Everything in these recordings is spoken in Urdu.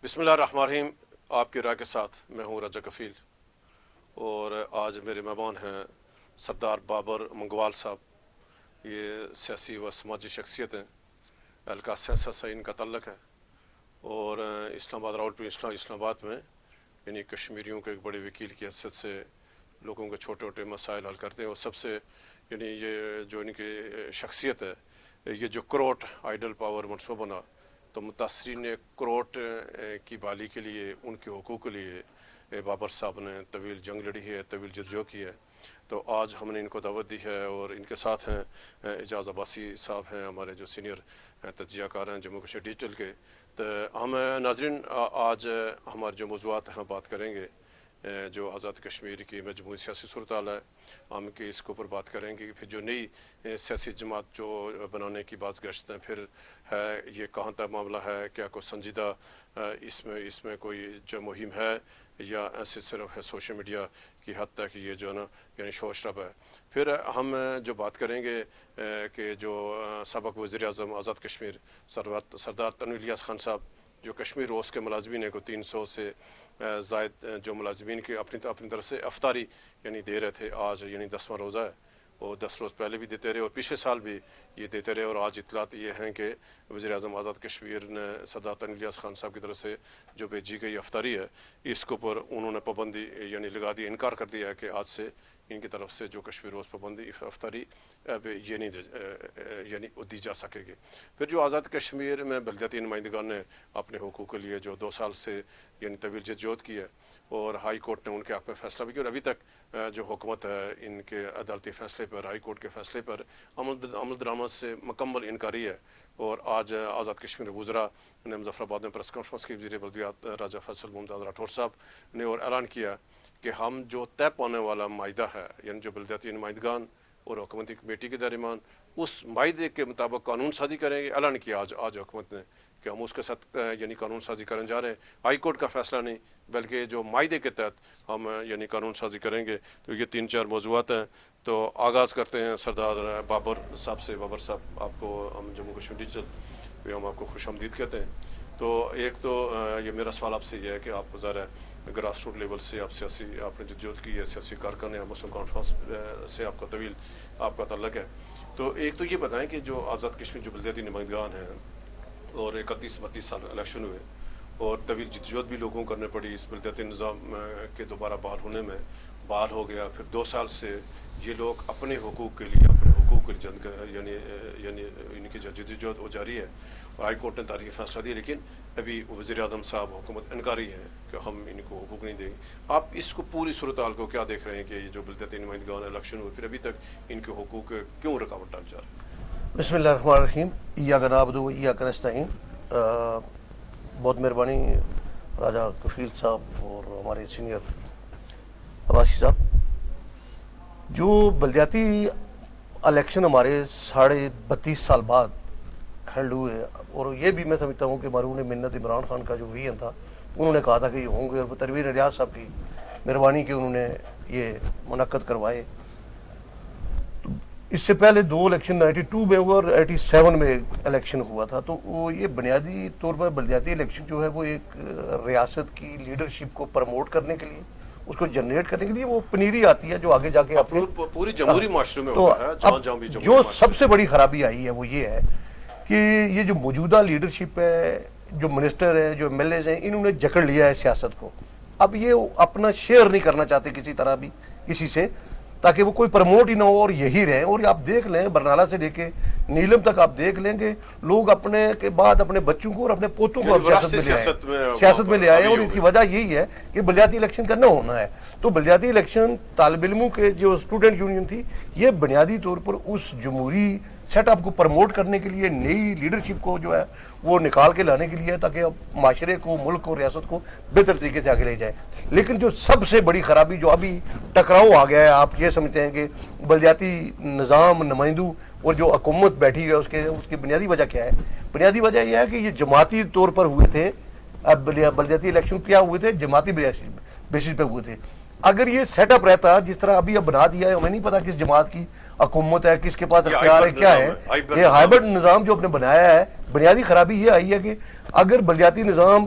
بسم اللہ الرحمن الرحیم. آپ کی رائے کے ساتھ میں ہوں رجا کفیل، اور آج میرے مہمان ہیں سردار بابر منگوال صاحب. یہ سیاسی و سماجی شخصیت ہیں. اہلکہ سیاست سے ان کا تعلق ہے، اور اسلام آباد اسلام آباد میں یعنی کشمیریوں کے ایک بڑے وکیل کی حیثیت سے لوگوں کے چھوٹے چھوٹے مسائل حل کرتے ہیں. اور سب سے یعنی یہ جو ان کی شخصیت ہے، یہ جو کروٹ آئیڈل پاور منصوبہ بنا تو متاثرین کروٹ کی بحالی کے لیے، ان کے حقوق کے لیے بابر صاحب نے طویل جنگ لڑی ہے، طویل جدوجہد کی ہے. تو آج ہم نے ان کو دعوت دی ہے، اور ان کے ساتھ ہیں اعجاز عباسی صاحب ہیں، ہمارے جو سینئر تجزیہ کار ہیں جموں کشمیر ڈیجیٹل کے. تو ہم ناظرین آج ہمارے جو موضوعات ہیں بات کریں گے، جو آزاد کشمیر کی مجموعی سیاسی صورتحال ہے، ہم کے اس کے اوپر بات کریں گے. پھر جو نئی سیاسی جماعت جو بنانے کی بات گشت ہیں، پھر ہے یہ کہاں تک معاملہ ہے، کیا کوئی سنجیدہ اس میں کوئی جو مہم ہے، یا ایسے صرف ہے سوشل میڈیا کی حد تک یہ جو ہے نا یعنی شور شراب ہے. پھر ہم جو بات کریں گے کہ جو سابق وزیر اعظم آزاد کشمیر سردار تنویر الیاس خان صاحب، جو کشمیر روز کے ملازمین ہیں کو 300 سے زائد جو ملازمین کے اپنی طرف سے افطاری یعنی دے رہے تھے. آج یعنی 10واں روزہ ہے، اور 10 روز پہلے بھی دیتے رہے اور پچھلے سال بھی یہ دیتے رہے. اور آج اطلاعات یہ ہیں کہ وزیر اعظم آزاد کشمیر نے سردار تنویر الیاس خان صاحب کی طرف سے جو بھیجی گئی افطاری ہے، اس کے اوپر انہوں نے پابندی یعنی لگا دی، انکار کر دیا ہے کہ آج سے ان کی طرف سے جو کشمیر روز پابندی افطاری اب یہ نہیں یعنی دی جا سکے گی. پھر جو آزاد کشمیر میں بلدیاتی نمائندگان نے اپنے حقوق کے لیے جو 2 سال سے یعنی طویل جدوجہد کی ہے، اور ہائی کورٹ نے ان کے حق میں فیصلہ بھی کیا، اور ابھی تک جو حکومت ہے ان کے عدالتی فیصلے پر، ہائی کورٹ کے فیصلے پر عمل درآمد سے مکمل انکاری ہے. اور آج آزاد کشمیر وزراء نے مظفر آباد میں پریس کانفرنس کی وزیر بلدیات راجہ فیصل ممتاز راٹھور صاحب نے اور اعلان کیا کہ ہم جو طے پانے والا معاہدہ ہے، یعنی جو بلدیاتی نمائندگان اور حکومتی کمیٹی کے درمیان، اس معاہدے کے مطابق قانون سازی کریں گے. اعلان کیا آج حکومت نے کہ ہم اس کے ساتھ یعنی قانون سازی کرنے جا رہے ہیں. ہائی کورٹ کا فیصلہ نہیں، بلکہ جو معاہدے کے تحت ہم یعنی قانون سازی کریں گے. تو یہ 3-4 موضوعات ہیں. تو آغاز کرتے ہیں سردار بابر صاحب سے. بابر صاحب، آپ کو ہم جموں کشمیر ڈیجیٹل ہم آپ کو خوش آمدید کہتے ہیں. تو ایک تو یہ میرا سوال آپ سے یہ ہے کہ آپ ظاہر ہے گراس روٹ لیول سے آپ نے جدوجہد کی ہے، سیاسی کارکن ہیں، مسلم کانفرنس سے آپ کا طویل آپ کا تعلق ہے. تو ایک تو یہ بتائیں کہ جو آزاد کشمیر جو بلدیاتی نمائندگان ہیں، اور 31-32 سال الیکشن ہوئے، اور طویل جدوجہد بھی لوگوں کو کرنے پڑی اس بلدیاتی نظام کے دوبارہ بحال ہونے میں. بحال ہو گیا، پھر 2 سال سے یہ لوگ اپنے حقوق کے لیے جنگ یعنی ان کی جدوجہد ہو جاری ہے. اور ہائی کورٹ نے تاریخی فیصلہ دیا، لیکن ابھی وزیر اعظم صاحب حکومت انکاری ہے کہ ہم ان کو حقوق نہیں دیں گے. آپ اس کو پوری صورتحال کو کیا دیکھ رہے ہیں کہ یہ جو بلدیاتی نمائندگان الیکشن ہوئے، پھر ابھی تک ان کے حقوق کیوں رکاوٹ ڈال جا رہا ہے؟ بسم اللہ الرحمن الرحیم. ایاک نعبد و ایاک نستعین. بہت مہربانی راجہ کفیل صاحب اور ہمارے سینئر عباسی صاحب. جو بلدیاتی الیکشن ہمارے 32.5 سال بعد ہیلڈ ہوئے، اور یہ بھی میں سمجھتا ہوں کہ مرحوم منت عمران خان کا جو ویژن تھا، انہوں نے کہا تھا کہ یہ ہوں گے، اور تنویر الیاس صاحب کی مہربانی کہ انہوں نے یہ منعقد کروائے. اس سے پہلے 2 الیکشن 92 میں ہوا اور 87 میں الیکشن ہوا تھا. تو وہ یہ بنیادی طور پر بلدیاتی الیکشن جو ہے وہ ایک ریاست کی لیڈرشپ کو پروموٹ کرنے کے لیے، اس کو جنریٹ کرنے کے لیے وہ پنیری آتی ہے جو آگے جا کے پوری جمہوری معاشرے میں تو ہوتا ہے. جہاں بھی جو سب سے بڑی خرابی آئی ہے وہ یہ ہے کہ یہ جو موجودہ لیڈرشپ ہے، جو منسٹر ہیں، جو ایم ایل ایز ہیں، انہوں نے جکڑ لیا ہے سیاست کو. اب یہ اپنا شیئر نہیں کرنا چاہتے کسی طرح بھی کسی سے، تاکہ وہ کوئی پروموٹ ہی نہ ہو اور یہی رہیں. اور آپ دیکھ لیں برنالہ سے لے کے نیلم تک آپ دیکھ لیں گے لوگ اپنے کے بعد اپنے بچوں کو اور اپنے پوتوں کو سیاست میں لے آئے. اور اس کی وجہ یہی ہے کہ بلدیاتی الیکشن کا نہ ہونا ہے. تو بلدیاتی الیکشن طالب علموں کے جو اسٹوڈنٹ یونین تھی، یہ بنیادی طور پر اس جمہوری سیٹ اپ کو پروموٹ کرنے کے لیے، نئی لیڈرشپ کو جو ہے وہ نکال کے لانے کے لیے، تاکہ معاشرے کو، ملک کو، ریاست کو بہتر طریقے سے آگے لے جائے. لیکن جو سب سے بڑی خرابی جو ابھی ٹکراؤ آ گیا ہے، آپ یہ سمجھتے ہیں کہ بلدیاتی نظام نمائندوں اور جو حکومت بیٹھی ہے اس کی بنیادی وجہ کیا ہے؟ بنیادی وجہ یہ ہے کہ یہ جماعتی طور پر ہوئے تھے. اب بلدیاتی الیکشن کیا ہوئے تھے؟ جماعتی بیسس پہ ہوئے تھے. اگر یہ سیٹ اپ رہتا جس طرح ابھی اب بنا دیا ہے، ہمیں نہیں پتا کس جماعت کی حکومت ہے، کس کے پاس اختیار ہے، کیا ہے یہ ہائبرڈ نظام جو اپنے بنایا ہے. بنیادی خرابی یہ آئی ہے کہ اگر بلدیاتی نظام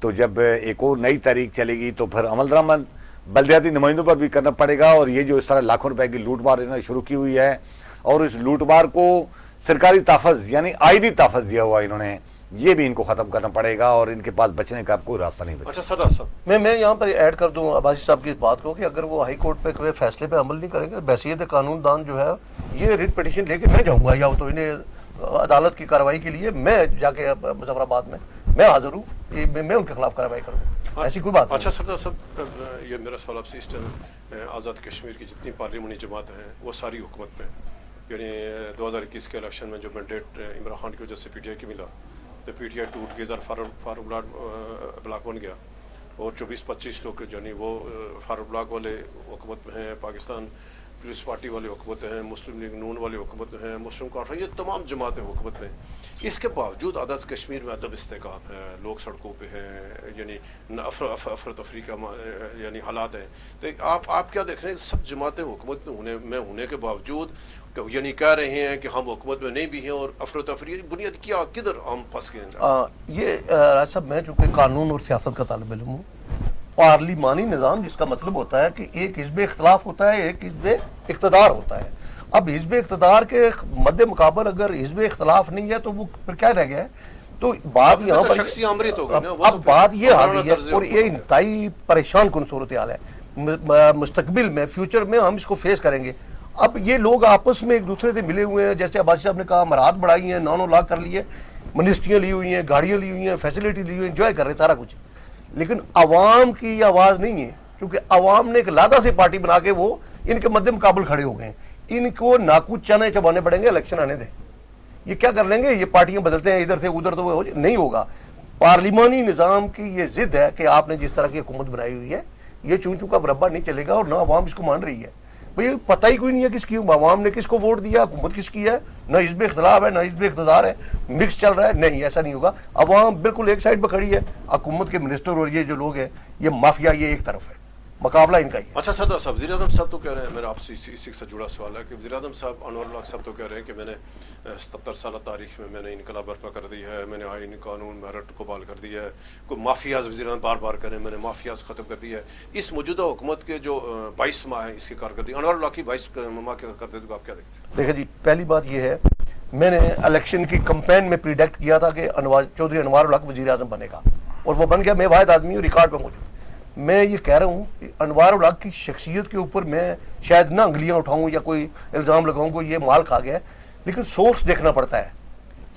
تو جب ایک اور نئی تحریک چلے گی تو پھر عمل درآمد بلدیاتی نمائندوں پر بھی کرنا پڑے گا. اور یہ جو اس طرح لاکھوں روپے کی لوٹ مار انہوں نے شروع کی ہوئی ہے اور اس لوٹ مار کو سرکاری تحفظ یعنی آئینی تحفظ دیا ہوا انہوں نے, یہ بھی ان کو ختم کرنا پڑے گا اور ان کے پاس بچنے کا کوئی راستہ نہیں بچا. اچھا سردار صاحب, میں یہاں پر ایڈ کر دوں عباسی صاحب کی اس بات کو کہ اگر وہ ہائی کورٹ پہ کوئی فیصلے پہ عمل نہیں کریں گے, بحیثیت قانون دان جو ہے یہ ریٹ پٹیشن لے کے میں جاؤں گا, یا تو انہیں عدالت کی کارروائی کے لیے میں جا کے مظفر آباد میں حاضر ہوں, میں ان کے خلاف کارروائی کروں, ایسی کوئی بات نہیں. اچھا سردار صاحب, یہ میرا سوال آپ سے اس ٹائم آزاد کشمیر کی جتنی پارلیمانی جماعتیں ہیں وہ ساری حکومت میں, یعنی 2021 کے الیکشن میں جو مینڈیٹ عمران خان کی وجہ سے پی ٹی آئی کی ملا تو پی ٹی آئی ٹوٹ کے فاروق بلاک بن گیا اور 24-25 لوگ یعنی وہ فاروق بلاک والے حکومت میں ہیں, پاکستان پیپلز پارٹی والے حکومت ہیں, مسلم لیگ نون والے حکومت میں ہیں, مسلم کانفرنس, یہ تمام جماعتیں حکومت میں. اس کے باوجود آزاد کشمیر میں عدم استحکام ہے, لوگ سڑکوں پہ ہیں, یعنی افرتفری کا یعنی حالات ہیں. تو آپ کیا دیکھ رہے ہیں سب جماعتیں حکومت میں ہونے کے باوجود یعنی کہہ رہے ہیں کہ ہم حکومت میں نہیں بھی ہیں اور افرتفری بنیاد کیا کدھر ہم پھنس گئے ہیں؟ یہ راج صاحب, میں چونکہ قانون اور سیاست کا طالب علم ہوں, پارلیمانی نظام جس کا مطلب ہوتا ہے کہ ایک حزب اختلاف ہوتا ہے, ایک حزب اقتدار ہوتا ہے. اب حزب اقتدار کے مد مقابل اگر حزب اختلاف نہیں ہے تو وہ پھر کیا رہ گیا ہے؟ تو بات یہاں پر شخصی آمریت ہو گئی نا, اب بات یہ آ گئی ہے اور یہ انتہائی پریشان کن صورتحال ہے. مستقبل میں فیوچر میں ہم اس کو فیس کریں گے. اب یہ لوگ آپس میں ایک دوسرے سے ملے ہوئے ہیں, جیسے عباسی صاحب نے کہا مراد بڑھائی ہیں, 9 لاکھ کر لیے, منسٹریاں لی ہوئی ہیں, گاڑیاں لی ہوئی ہیں, فیسلٹی لی ہوئی ہیں, انجوائے کر رہے ہیں سارا کچھ, لیکن عوام کی یہ آواز نہیں ہے, کیونکہ عوام نے ایک لادہ سے پارٹی بنا کے وہ ان کے مد مقابل کھڑے ہو گئے ہیں. ان کو ناکوچ چنے چبانے پڑیں گے, الیکشن آنے دیں. یہ کیا کر لیں گے, یہ پارٹیاں بدلتے ہیں ادھر سے ادھر, تو وہ نہیں ہوگا. پارلیمانی نظام کی یہ ضد ہے کہ آپ نے جس طرح کی حکومت بنائی ہوئی ہے یہ چون چون کا مربع نہیں چلے گا, اور نہ عوام اس کو مان رہی ہے. بھئی پتہ ہی کوئی نہیں ہے کس کی, عوام نے کس کو ووٹ دیا, حکومت کس کی ہے, نہ حزب اختلاف ہے نہ حزب اقتدار ہے, مکس چل رہا ہے. نہیں, ایسا نہیں ہوگا. عوام بالکل ایک سائڈ پہ کھڑی ہے, حکومت کے منسٹر اور یہ جو لوگ ہیں یہ مافیا, یہ ایک طرف ہے, مقابلہ ان کا ہی ہے. اچھا سردار صاحب, وزیر اعظم صاحب تو کہہ رہے ہیں, میرا آپ سے اسی سے جڑا سوال ہے کہ وزیر اعظم صاحب انور الحق صاحب تو کہہ رہے ہیں کہ میں نے 77 سالہ تاریخ میں نے انقلاب برپا کر دی ہے, میں نے آئین قانون میرٹ کو بحال کر دیا ہے. کوئی مافیاز وزیر اعظم بار بار کریں, میں نے مافیاز ختم کر دی ہے. اس موجودہ حکومت کے جو 22 ماہ ہیں اس کی کارکردگی, انور الحق کی 22 ماہ کی کارکردگی کو آپ کیا دیکھتے ہیں؟ دیکھیں جی, پہلی بات یہ ہے, میں نے الیکشن کی کمپین میں پریڈکٹ کیا تھا کہ چودھری انوار الحق وزیر اعظم بنے گا, اور وہ بن گیا. میں واحد آدمی ہوں ریکارڈ پہ موجود. میں یہ کہہ رہا ہوں کہ انوار الحق کی شخصیت کے اوپر میں شاید نہ انگلیاں اٹھاؤں یا کوئی الزام لگاؤں کہ یہ مال کھا گیا ہے, لیکن سورس دیکھنا پڑتا ہے.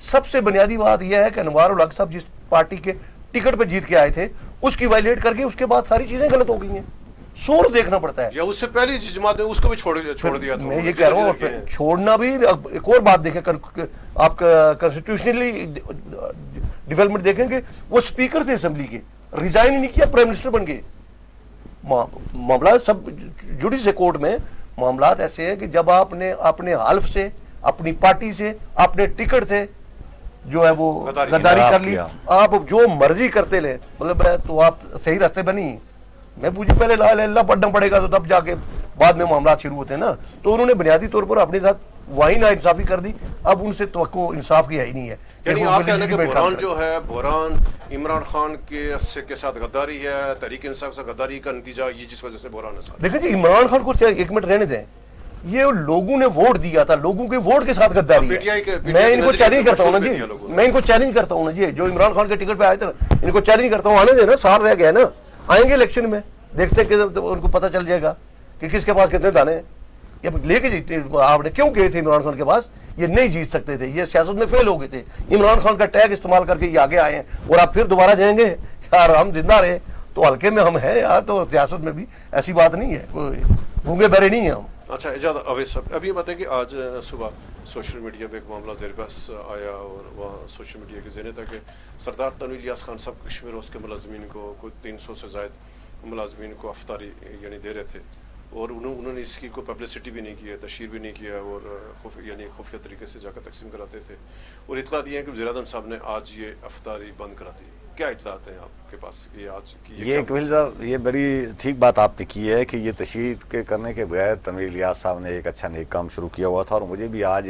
سب سے بنیادی بات یہ ہے کہ انوار الحق صاحب جس پارٹی کے ٹکٹ پہ جیت کے آئے تھے اس کی وائلیٹ کر کے اس کے بعد ساری چیزیں غلط ہو گئی ہیں. سورس دیکھنا پڑتا ہے. یا اس سے پہلی جماعت نے اس کو بھی چھوڑ دیا تھا. میں یہ کہہ رہا ہوں چھوڑنا بھی. ایک اور بات دیکھیں, آپ کنسٹیٹیوشنلی ڈیولپمنٹ دیکھیں کہ وہ اسپیکر تھے اسمبلی کے, ریزائن نہیں کیا, پرائم منسٹر بن گئے. معاملات سب جوڈیشل کورٹ میں معاملات ایسے ہیں کہ جب آپ نے اپنے حلف سے, اپنی پارٹی سے, اپنے ٹکٹ سے جو ہے وہ غداری کر لی, آپ جو مرضی کرتے لیں, مطلب تو آپ صحیح راستے پہ نہیں. میں مجھے پہلے لا الہ الا اللہ پڑھنا پڑے گا تو تب جا کے بعد میں معاملات شروع ہوتے ہیں نا. تو انہوں نے بنیادی طور پر اپنے ساتھ وہی نا انصافی کر دی. اب ان سے توقع انصاف کی ہے ہی نہیں ہے. یعنی آپ کہنے کہ بحران جو ہے, بحران عمران خان کے ساتھ غداری ہے, تحریک انصاف سے غداری کا نتیجہ یہ جس وجہ سے بحران ہے. دیکھیں جی, عمران خان کو ایک منٹ رہنے دیں, یہ لوگوں نے ووٹ دیا تھا, لوگوں کے ووٹ کے ساتھ غداری ہے. میں ان کو چیلنج کرتا ہوں نا جی, میں ان کو چیلنج کرتا ہوں نا جی, جو عمران خان کے ٹکٹ پہ آئے تھے نا, ان کو چیلنج کرتا ہوں, آنے دیں نا, سال رہ گیا نا, آئیں گے الیکشن میں, دیکھتے کہ ان کو پتہ چل جائے گا کہ کس کے پاس کتنے دانے ہیں. یہ لے کے جیتے آپ نے کیوں گئے تھے عمران خان کے پاس, یہ نہیں جیت سکتے تھے, یہ سیاست میں فیل ہو گئے تھے. عمران خان کا ٹیگ استعمال کر کے یہ آگے آئے ہیں, اور آپ پھر دوبارہ جائیں گے یار, ہم زندہ رہے تو ہلکے میں ہم ہیں یار. تو سیاست میں بھی ایسی بات نہیں ہے, کوئی گونگے بہرے نہیں ہیں ہم. اچھا اجازت اویس صاحب, ابھی بتائیں کہ آج صبح سوشل میڈیا پہ ایک معاملہ زیر بحث آیا, اور وہاں سوشل میڈیا کی ذہنیت ہے کہ سردار تنویر الیاس خان صاحب کشمیر ہاؤس کے ملازمین کو کوئی 300 سے زائد ملازمین کو افطاری یعنی دے رہے تھے, اور انہوں نے اس کی کوئی پبلسٹی بھی نہیں کی ہے, تشہیر بھی نہیں کیا, اور یعنی خفیہ طریقے سے جا کر تقسیم کراتے تھے. اور اطلاع دی ہے کہ وزیر اعظم صاحب نے آج یہ افطاری بند کرا دی. کیا اطلاعات ہیں آپ کے پاس یہ آج کی؟ یہ کفیل صاحب, یہ بڑی ٹھیک بات آپ نے کی ہے کہ یہ تشہیر کے کرنے کے بغیر تنویر الیاس صاحب نے ایک اچھا نیک کام شروع کیا ہوا تھا, اور مجھے بھی آج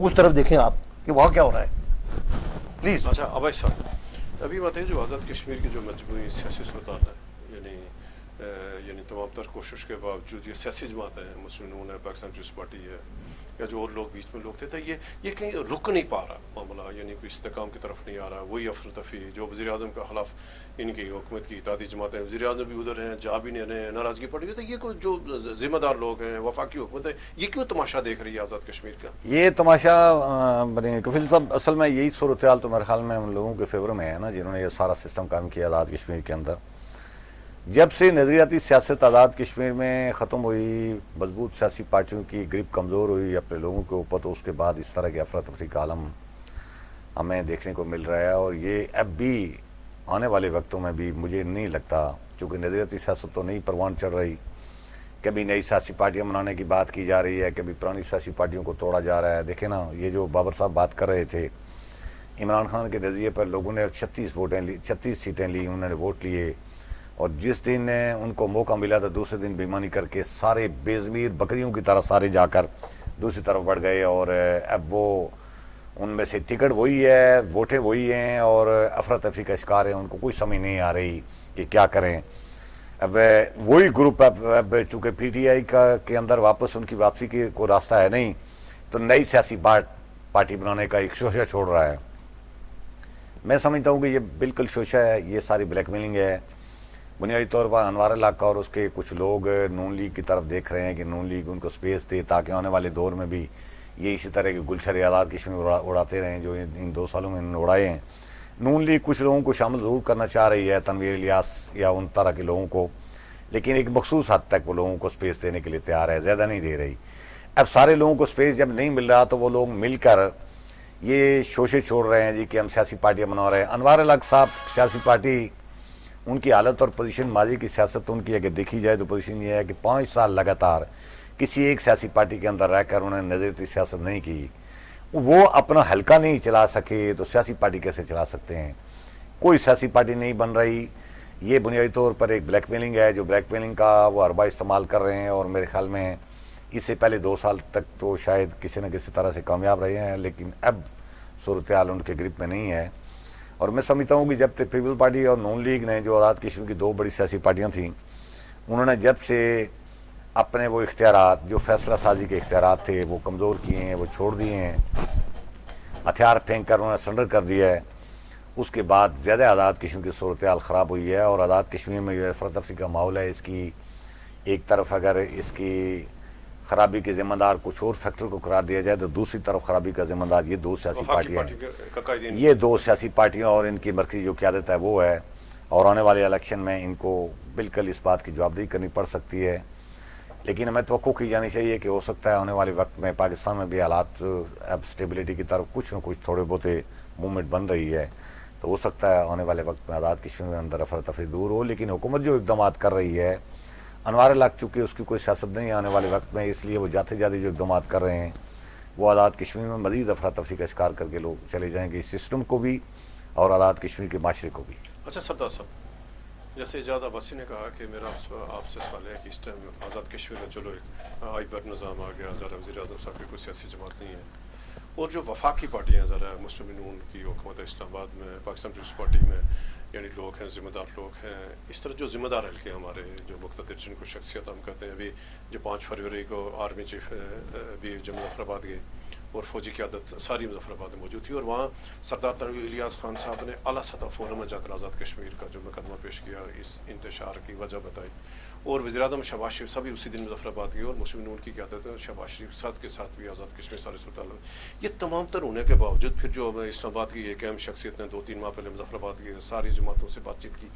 اس طرف دیکھیں آپ کہ وہاں کیا ہو رہا ہے پلیز. اچھا ابئی صاحب، ابھی بات ہے جو آزاد کشمیر کی جو مجموعی سیاسی صورتحال ہے، یعنی تمام تر کوشش کے باوجود یہ سیاسی جماعت ہے، مسلم نون ہے، پاکستان پیپلز پارٹی ہے، یا جو اور لوگ بیچ میں لوگ تھے، تو یہ کہیں رک نہیں پا رہا معاملہ، یعنی کوئی استحکام کی طرف نہیں آ رہا. وہی افرتفری جو وزیر اعظم کے خلاف ان کی حکومت کی اتحادی جماعتیں، وزیر اعظم بھی ادھر ہیں، جا بھی نہیں رہے ہیں، ناراضگی پڑ رہی ہے. تو یہ کوئی جو ذمہ دار لوگ ہیں، وفاقی حکومت ہے، یہ کیوں تماشا دیکھ رہی ہے آزاد کشمیر کا؟ یہ تماشا کفیل صاحب اصل میں یہی صورتحال تو میرے خیال میں ہم لوگوں کے فیور میں ہے نا، جنہوں نے یہ سارا سسٹم کام کیا آزاد کشمیر کے اندر. جب سے نظریاتی سیاست آزاد کشمیر میں ختم ہوئی، مضبوط سیاسی پارٹیوں کی گرپ کمزور ہوئی اپنے لوگوں کے اوپر، تو اس کے بعد اس طرح کے افراتفری کا عالم ہمیں دیکھنے کو مل رہا ہے. اور یہ اب بھی آنے والے وقتوں میں بھی مجھے نہیں لگتا، چونکہ نظریاتی سیاست تو نئی پروان چڑھ رہی، کبھی نئی سیاسی پارٹیاں بنانے کی بات کی جا رہی ہے، کبھی پرانی سیاسی پارٹیوں کو توڑا جا رہا ہے. دیکھیں نا، یہ جو بابر صاحب بات کر رہے تھے، عمران خان کے نظریے پر لوگوں نے 36 سیٹیں لی، انہوں نے ووٹ لیے، اور جس دن ان کو موقع ملا تو دوسرے دن بےایمانی کر کے سارے بے ضمیر بکریوں کی طرح سارے جا کر دوسری طرف بڑھ گئے. اور اب وہ ان میں سے ٹکٹ وہی ہے، ووٹیں وہی ہیں، اور افراتفری کا شکار ہیں. ان کو کوئی سمجھ نہیں آ رہی کہ کیا کریں. اب وہی گروپ اب چونکہ پی ٹی آئی کے اندر واپس ان کی واپسی کی کوئی راستہ ہے نہیں، تو نئی سیاسی پارٹی بنانے کا ایک شوشہ چھوڑ رہا ہے. میں سمجھتا ہوں کہ یہ بالکل شوشہ ہے، یہ ساری بلیک میلنگ ہے. بنیادی طور پر انوار الحق کا اور اس کے کچھ لوگ نون لیگ کی طرف دیکھ رہے ہیں کہ نون لیگ ان کو سپیس دے تاکہ آنے والے دور میں بھی یہ اسی طرح کے گلچھر آزاد کشمیر میں اڑاتے رہیں جو ان 2 سالوں میں انہوں نے اڑائے ہیں. نون لیگ کچھ لوگوں کو شامل ضرور کرنا چاہ رہی ہے، تنویر الیاس یا ان طرح کے لوگوں کو، لیکن ایک مخصوص حد تک وہ لوگوں کو سپیس دینے کے لیے تیار ہے، زیادہ نہیں دے رہی. اب سارے لوگوں کو سپیس جب نہیں مل رہا تو وہ لوگ مل کر یہ شوشے چھوڑ رہے ہیں جی کہ ہم سیاسی پارٹیاں بنا رہے ہیں. انوار الحق صاحب سیاسی پارٹی، ان کی حالت اور پوزیشن، ماضی کی سیاست ان کی اگر دیکھی جائے تو پوزیشن یہ ہے کہ 5 سال لگاتار کسی ایک سیاسی پارٹی کے اندر رہ کر انہوں نے نظریاتی سیاست نہیں کی. وہ اپنا حلقہ نہیں چلا سکے تو سیاسی پارٹی کیسے چلا سکتے ہیں؟ کوئی سیاسی پارٹی نہیں بن رہی. یہ بنیادی طور پر ایک بلیک میلنگ ہے، جو بلیک میلنگ کا وہ حربہ استعمال کر رہے ہیں. اور میرے خیال میں اس سے پہلے 2 سال تک تو شاید کسی نہ کسی طرح سے کامیاب رہے ہیں، لیکن اب صورتحال ان کے گرپ میں نہیں ہے. اور میں سمجھتا ہوں کہ جب تک پیپل پارٹی اور نون لیگ نے، جو آزاد کشمیر کی 2 بڑی سیاسی پارٹیاں تھیں، انہوں نے جب سے اپنے وہ اختیارات، جو فیصلہ سازی کے اختیارات تھے، وہ کمزور کیے ہیں، وہ چھوڑ دیے ہیں، ہتھیار پھینک کر انہوں نے سرنڈر کر دیا ہے، اس کے بعد زیادہ آزاد کشمیر کی صورتحال خراب ہوئی ہے. اور آزاد کشمیر میں جو افراتفری کا ماحول ہے، اس کی ایک طرف اگر اس کی خرابی کے ذمہ دار کچھ اور فیکٹر کو قرار دیا جائے تو دوسری طرف خرابی کا ذمہ دار یہ 2 سیاسی پارٹیاں ہیں. یہ 2 سیاسی پارٹیاں اور ان کی مرکزی جو قیادت ہے وہ ہے. اور آنے والے الیکشن میں ان کو بالکل اس بات کی جوابدہی کرنی پڑ سکتی ہے. لیکن ہمیں توقع کی جانی چاہیے کہ ہو سکتا ہے آنے والے وقت میں پاکستان میں بھی حالات اب اسٹیبلٹی کی طرف کچھ نہ کچھ تھوڑے بہت موومنٹ بن رہی ہے، تو ہو سکتا ہے آنے والے وقت میں آزاد کشمیر میں اندر افراتفری دور ہو. لیکن حکومت جو اقدامات کر رہی ہے، انوار الحق چونکہ اس کی کوئی سیاست نہیں ہے آنے والے وقت میں، اس لیے وہ جاتے جو اقدامات کر رہے ہیں وہ آزاد کشمیر میں مزید افراتفری کا شکار کر کے لوگ چلے جائیں گے، اس سسٹم کو بھی اور آزاد کشمیر کے معاشرے کو بھی. اچھا سردار صاحب، جیسے ایجاد عباسی نے کہا کہ میرا آپ سے سوال ہے کہ اس ٹائم آزاد کشمیر میں چلو ایک آئیبر نظام آ گیا، ذرا وزیر اعظم صاحب کی کوئی سیاسی جماعت نہیں ہے، اور جو وفاقی پارٹیاں ذرا مسلم نون کی حکومت ہے اسلام آباد میں، پاکستان پیپلز پارٹی میں، یعنی لوگ ہیں، ذمہ دار لوگ ہیں، اس طرح جو ذمہ دار حلقے ہمارے جو مقتدر جن کو شخصیت ہم کہتے ہیں، ابھی جو 5 فروری کو آرمی چیف بھی جموں مظفر آباد گئے اور فوجی قیادت ساری مظفر آباد میں موجود تھی، اور وہاں سردار تنویر الیاس خان صاحب نے اعلیٰ سطح فورم میں جا کر آزاد کشمیر کا جو مقدمہ پیش کیا، اس انتشار کی وجہ بتائی، اور وزیر اعظم شہباز شریف صاحب بھی اسی دن مظفر آباد گئے اور مسلم نون کی قیادت شہباز شریف صاحب کے ساتھ بھی آزاد کشمیر سارے صورتحال. یہ تمام تر ہونے کے باوجود پھر جو اسلام آباد کی ایک اہم شخصیت نے 2-3 ماہ پہلے مظفر آباد گئے، ساری جماعتوں سے بات چیت کی،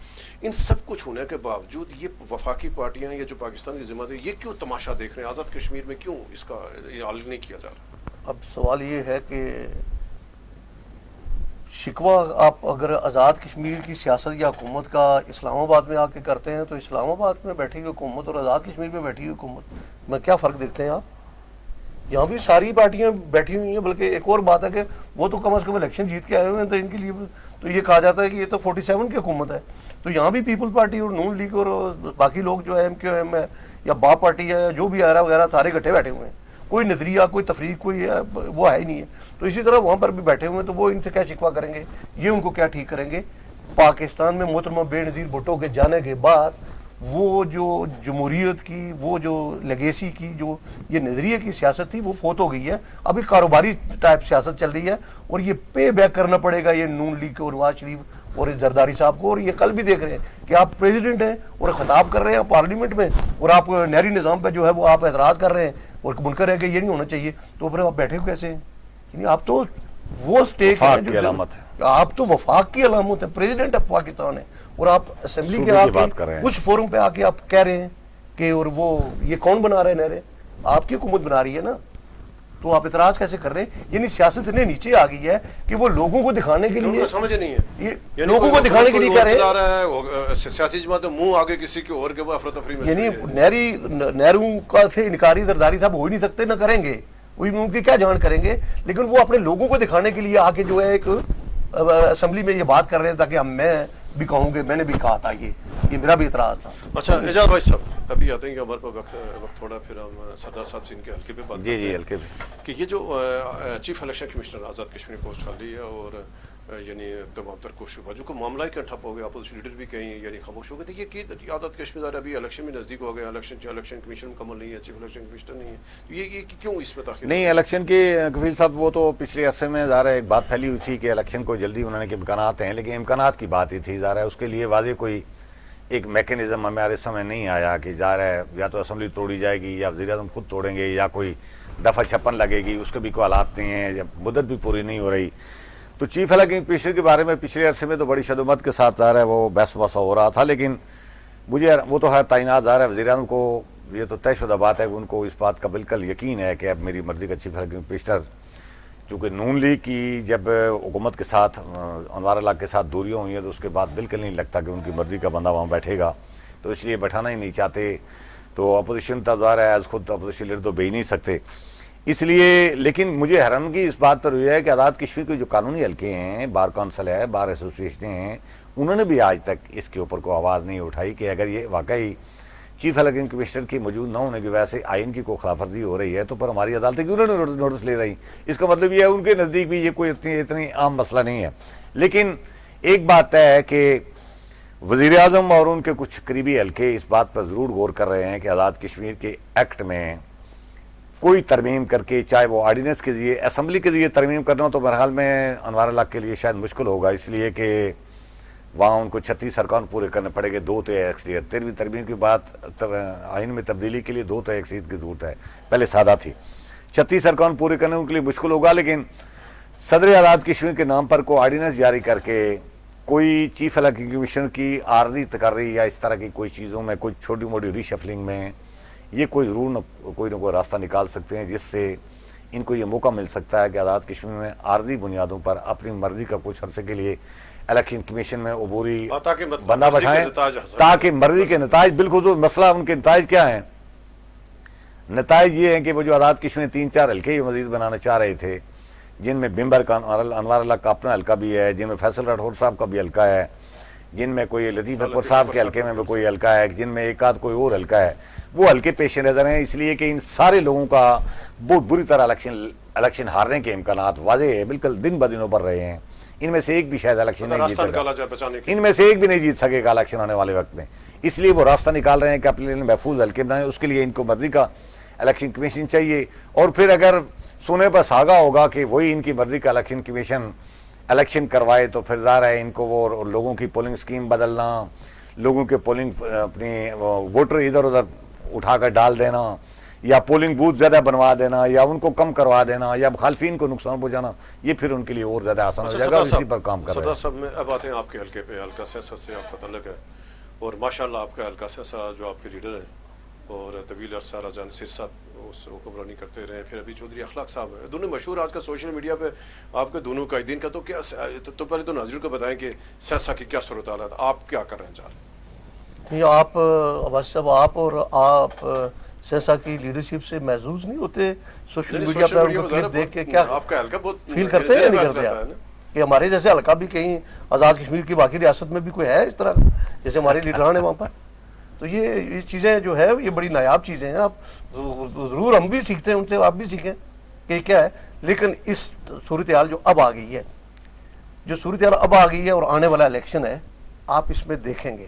ان سب کچھ ہونے کے باوجود یہ وفاقی پارٹیاں، یہ جو پاکستان کی ذمہ داری، یہ کیوں تماشا دیکھ رہے ہیں آزاد کشمیر میں؟ کیوں اس کا یہ حل نہیں کیا جا رہا؟ اب سوال یہ ہے کہ شکوہ آپ اگر آزاد کشمیر کی سیاست یا حکومت کا اسلام آباد میں آ کے کرتے ہیں تو اسلام آباد میں بیٹھی ہوئی حکومت اور آزاد کشمیر میں بیٹھی ہوئی حکومت میں کیا فرق دیکھتے ہیں آپ؟ یہاں بھی ساری پارٹیاں بیٹھی ہوئی ہیں، بلکہ ایک اور بات ہے کہ وہ تو کم از کم الیکشن جیت کے آئے ہوئے ہیں، تو ان کے لیے تو یہ کہا جاتا ہے کہ یہ تو 47 کی حکومت ہے. تو یہاں بھی پیپلز پارٹی اور نون لیگ اور باقی لوگ جو ہے ایم کیو ایم ہے یا با پارٹی ہے، جو بھی آ رہا وغیرہ، سارے اکٹھے بیٹھے ہوئے ہیں کوئی نظریہ کوئی تفریق کوئی وہ ہے ہی نہیں ہے. تو اسی طرح وہاں پر بھی بیٹھے ہوئے ہیں, تو وہ ان سے کیا شکوہ کریں گے, یہ ان کو کیا ٹھیک کریں گے. پاکستان میں محترمہ بے نظیر بھٹو کے جانے کے بعد وہ جو جمہوریت کی وہ جو لیگیسی کی جو یہ نظریے کی سیاست تھی وہ فوت ہو گئی ہے. ابھی کاروباری ٹائپ سیاست چل رہی ہے, اور یہ پے بیک کرنا پڑے گا یہ نون لیگ کو, نواز شریف اور زرداری صاحب کو. اور یہ کل بھی دیکھ رہے ہیں کہ آپ پریزیڈنٹ ہیں اور خطاب کر رہے ہیں پارلیمنٹ میں, اور آپ نہری نظام پہ جو ہے وہ آپ اعتراض کر رہے ہیں اور منکر ہے کہ یہ نہیں ہونا چاہیے. تو پھر آپ بیٹھے ہو کیسے ہیں؟ یعنی آپ تو وہ اسٹیک ہے کی علامت ہے, آپ تو وفاق کی علامت ہے, پریزیڈنٹ آف پاکستان ہے, اور آپ اسمبلی کے آ کے کچھ فورم پہ آ کے آپ کہہ رہے ہیں کہ اور وہ یہ کون بنا رہے ہیں نہریں, آپ کی حکومت بنا رہی ہے نا, تو آپ اعتراض کیسے کر رہے ہیں؟ یعنی سیاست اتنے نیچے آ گئی ہے کہ وہ لوگوں کو دکھانے کے لیے سمجھ نہیں ہے, لوگوں کو دکھانے کے لیے کہہ رہے ہیں سیاسی جماعت منہ آگے کسی کے اور کے افراتفری میں, یعنی نہروں کا سے انکاری زرداری صاحب ہو ہی نہیں سکتے, نہ کریں گے, ان کی کیا جان کریں گے, لیکن وہ اپنے لوگوں کو دکھانے کے لیے آ کے جو ہے ایک اسمبلی میں یہ بات کر رہے ہیں تاکہ میں بھی کہوں گے میں نے بھی کہا تھا, یہ میرا بھی اعتراض تھا. اچھا اعجاز بھائی صاحب ابھی آتے ہیں کہ ہمارے پاس وقت تھوڑا, پھر ہم سردار صاحب سے ان کے حلقے پہ بات جی جی حلقے پہ, کہ یہ جو chief election commissioner Azad Kashmir post خالی ہے, اور یعنی تمام تر کوشش جو کو معاملہ ہی ٹھپ ہو گیا, اپوزیشن لیڈر بھی کہیں یعنی خاموش ہو گئے تھے کہ آزاد کشمیر ابھی الیکشن میں نزدیک ہو گیا, الیکشن کمیشن مکمل نہیں ہے, چیف الیکشن کمشنر نہیں ہے, تو یہ کیوں اس میں تاخیر نہیں الیکشن کے کفیل صاحب وہ تو پچھلے عرصے میں ظاہر ہے ایک بات پھیلی ہوئی تھی کہ الیکشن کو جلدی بنانے کے امکانات ہیں, لیکن امکانات کی بات ہی تھی, ظاہر ہے اس کے لیے واضح کوئی ایک میکینزم ہمارے سمجھ نہیں آیا کہ ظاہر ہے یا تو اسمبلی توڑی جائے گی یا وزیر اعظم خود توڑیں گے یا کوئی دفعہ چھپن لگے گی, اس کے بھی کوئی حالات نہیں ہیں, جب مدت بھی پوری نہیں ہو رہی. تو چیف الیکشن کمشنر کے بارے میں پچھلے عرصے میں تو بڑی شدت کے ساتھ ظاہر ہے وہ بحث بسا ہو رہا تھا, لیکن مجھے وہ تو ہے تعینات ظاہر ہے وزیر اعظم کو, یہ تو طے شدہ بات ہے کہ ان کو اس بات کا بالکل یقین ہے کہ اب میری مرضی کا چیف الیکشن کمشنر, چونکہ نون لیگ کی جب حکومت کے ساتھ انوار اللہ کے ساتھ دوریاں ہوئی ہیں تو اس کے بعد بالکل نہیں لگتا کہ ان کی مرضی کا بندہ وہاں بیٹھے گا, تو اس لیے بیٹھانا ہی نہیں چاہتے. تو اپوزیشن تو ظاہر ہے ایز خود اپوزیشن لیڈر تو بھیج نہیں سکتے, اس لیے. لیکن مجھے حیرانگی اس بات پر ہوئی ہے کہ آزاد کشمیر کے جو قانونی حلقے ہیں, بار کونسل ہے, بار ایسوسیشنیں ہیں, انہوں نے بھی آج تک اس کے اوپر کوئی آواز نہیں اٹھائی کہ اگر یہ واقعی چیف الیکشن کمشنر کی موجود نہ ہونے کی وجہ سے آئین کی کوئی خلاف ورزی ہو رہی ہے تو پر ہماری عدالتیں کیوں نہیں نوٹس لے رہی. اس کا مطلب یہ ہے ان کے نزدیک بھی یہ کوئی اتنی عام مسئلہ نہیں ہے. لیکن ایک بات ہے کہ وزیر اعظم اور ان کے کچھ قریبی حلقے اس بات پر ضرور غور کر رہے ہیں کہ آزاد کشمیر کے ایکٹ میں کوئی ترمیم کر کے, چاہے وہ آرڈیننس کے ذریعے اسمبلی کے ذریعے ترمیم کرنا ہو تو بہرحال میں انوار اللہ کے لیے شاید مشکل ہوگا, اس لیے کہ وہاں ان کو 36 ارکان پورے کرنے پڑے گے, 2 تہائی اکثریت. 13ویں ترمیم کی بات آئین میں تبدیلی کے لیے 2 تہائی اکثریت کی ضرورت ہے, پہلے سادہ تھی. 36 ارکان پورے کرنے ان کے لیے مشکل ہوگا, لیکن صدر آزاد کشمیر کے نام پر کوئی آرڈیننس جاری کر کے کوئی چیف الیکشن کمیشن کی عارضی تقرری یا اس طرح کی کوئی چیزوں میں, کوئی چھوٹی موٹی ری شفلنگ میں یہ کوئی ضرور کوئی نہ کوئی راستہ نکال سکتے ہیں, جس سے ان کو یہ موقع مل سکتا ہے کہ آزاد کشمیر میں عارضی بنیادوں پر اپنی مرضی کا کچھ عرصے کے لیے الیکشن کمیشن میں عبوری بندہ بٹھائیں تاکہ مرضی کے نتائج. بالخصوص مسئلہ ان کے نتائج کیا ہیں؟ نتائج یہ ہیں کہ وہ جو آزاد کشمیر 3-4 حلقے مزید بنانا چاہ رہے تھے, جن میں بمبر کا انوار اللہ کا اپنا حلقہ بھی ہے, جن میں فیصل راٹھور صاحب کا بھی حلقہ ہے, جن میں کوئی لطیف اکبر صاحب کے حلقے میں بھی کوئی حلقہ ہے, جن میں ایک آدھ کوئی اور حلقہ ہے, وہ حلقے پیش نظر ہیں. اس لیے کہ ان سارے لوگوں کا بہت بری طرح الیکشن ہارنے کے امکانات واضح ہے, بالکل دن بدن ابھر رہے ہیں. ان میں سے ایک بھی شاید الیکشن نہیں جیتے گا, ان میں سے ایک بھی نہیں جیت سکے گا الیکشن آنے والے وقت میں. اس لیے وہ راستہ نکال رہے ہیں کہ اپنے لیے محفوظ حلقے بنائیں. اس کے لیے ان کو مرضی کا الیکشن کمیشن چاہیے, اور پھر اگر سونے پر ساگا ہوگا کہ وہی ان کی مرضی کا الیکشن کمیشن الیکشن کروائے تو پھر ظاہر ہے ان کو وہ لوگوں کی پولنگ سکیم بدلنا, لوگوں کے پولنگ اپنی ووٹر ادھر ادھر اٹھا کر ڈال دینا, یا پولنگ بوتھ زیادہ بنوا دینا, یا ان کو کم کروا دینا, یا مخالفین کو نقصان پہنچانا, یہ پھر ان کے لیے اور زیادہ آسان ہو جائے گا. اسی پر کام کر رہے ہیں. سردار صاحب میں اب آتے ہیں آپ کے حلقے پہ, حلقہ سیاست سے آپ کا تعلق ہے, اور ماشاءاللہ آپ کا حلقہ سیاست جو آپ کے لیڈر ہیں اور طویل عرصہ راجان سیر صاحب اس حکمرانی کرتے رہے, پھر ابھی چودھری اخلاق صاحب ہیں, دونوں مشہور آج کل سوشل میڈیا پہ آپ کے دونوں قائدین کا. تو کیا تو پہلے تو ناظرین کو بتائیں کہ سیاست کی کیا صورتحال ہے, آپ کیا کر رہے ہیں جان؟ آپ عباس صاحب, آپ اور آپ سیسا کی لیڈرشپ سے محظوظ نہیں ہوتے سوشل میڈیا پہ ان کو کلپ دیکھ کے؟ کیا آپ کا حلقہ بہت فیل کرتے ہیں یا نہیں کرتے آپ کہ ہمارے جیسے حلقہ بھی کہیں آزاد کشمیر کی باقی ریاست میں بھی کوئی ہے اس طرح جیسے ہمارے لیڈران ہیں وہاں پر؟ تو یہ چیزیں جو ہے یہ بڑی نایاب چیزیں ہیں. اب ضرور ہم بھی سیکھتے ہیں ان سے, آپ بھی سیکھیں کہ کیا ہے. لیکن اس صورتحال جو اب آ گئی ہے, جو صورتحال اب آ گئی ہے اور آنے والا الیکشن ہے, آپ اس میں دیکھیں گے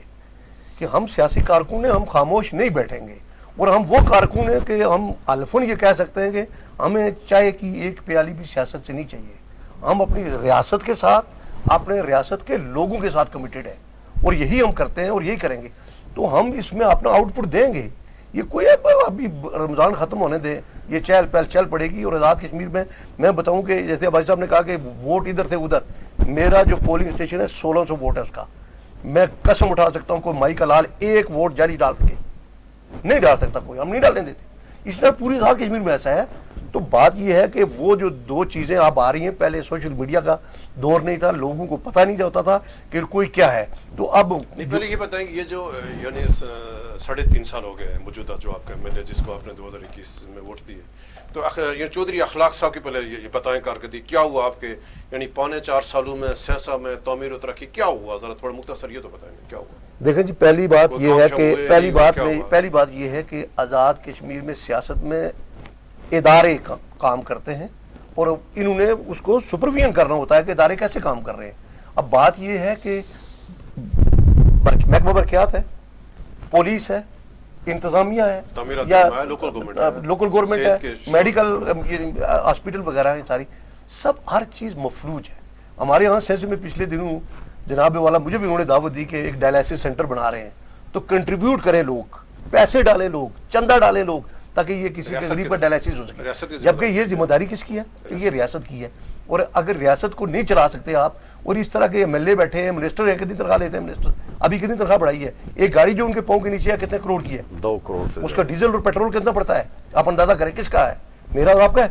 کہ ہم سیاسی کارکن ہیں, ہم خاموش نہیں بیٹھیں گے. اور ہم وہ کارکن ہیں کہ ہم الفن یہ کہہ سکتے ہیں کہ ہمیں چائے کی ایک پیالی بھی سیاست سے نہیں چاہیے. ہم اپنی ریاست کے ساتھ, اپنے ریاست کے لوگوں کے ساتھ کمیٹڈ ہیں, اور یہی ہم کرتے ہیں اور یہی کریں گے. تو ہم اس میں اپنا آؤٹ پٹ دیں گے. یہ کوئی ابھی رمضان ختم ہونے دیں, یہ چہل پہل چل پڑے گی. اور آزاد کشمیر میں بتاؤں کہ جیسے بھائی صاحب نے کہا کہ ووٹ ادھر سے ادھر, میرا جو پولنگ اسٹیشن ہے 1600 ووٹ ہے اس کا. میں قسم اٹھا سکتا ہوں کوئی مائی کا لال ایک ووٹ جاری ڈال سکے نہیں ڈال سکتا کوئی, ہم نہیں ڈالنے دیتے. اس طرح پوری آزاد کشمیر میں ایسا ہے. تو بات یہ ہے کہ وہ جو دو چیزیں اب آ رہی ہیں, پہلے سوشل میڈیا کا دور نہیں تھا, لوگوں کو پتہ نہیں ہوتا تھا کہ کوئی کیا ہے. تو اب پہلے یہ بتائیں کہ یہ جو یعنی 3.5 سال ہو گئے ہیں موجودہ جو آپ کا ایم ایل اے جس کو آپ نے 2021 میں ووٹ دی ہے, تو یہ چودھری اخلاق صاحب کی پہلے یہ بتائیں کارکردگی کیا ہوا آپ کے یعنی 4.5 سالوں میں سیاست میں تعمیر و ترقی کیا ہوا, ذرا تھوڑا مختصر یہ تو بتائیں گے کیا ہوا. دیکھیں جی, پہلی بات یہ ہے کہ پہلی بات یہ ہے کہ آزاد کشمیر میں سیاست میں ادارے کام کرتے ہیں, اور انہوں نے اس کو سپرویژن کرنا ہوتا ہے کہ ادارے کیسے کام کر رہے ہیں. اب بات یہ ہے کہ محکمہ برقیات ہے, پولیس ہے, انتظامیہ ہے, یا لوکل گورنمنٹ ہے, میڈیکل ہاسپٹل وغیرہ ہیں, ساری سب ہر چیز مفلوج ہے. ہمارے یہاں سینس میں پچھلے دنوں جناب والا مجھے بھی انہوں نے دعوت دی کہ ایک ڈائلسس سینٹر بنا رہے ہیں, تو کنٹریبیوٹ کریں لوگ, پیسے ڈالیں لوگ, چندہ ڈالیں لوگ, تاکہ یہ کسی کے غریب پر ڈائلسس ہو سکے. جبکہ یہ ذمہ داری کس کی ہے؟ یہ ریاست کی ہے. اور اگر ریاست کو نہیں چلا سکتے آپ, اور اس طرح کے ایم ایل اے بیٹھے ہیں, منسٹر ہیں, کتنی تنخواہ لیتے ہیں منسٹر, ابھی کتنی تنخواہ بڑھائی ہے. ایک گاڑی جو ان کے پاؤں کے نیچے ہے کتنے کروڑ کی ہے؟ 2 کروڑ سے. اس کا ڈیزل اور پیٹرول کتنا پڑتا ہے آپ اندازہ کریں, کس کا ہے؟ میرا اور آپ کا ہے.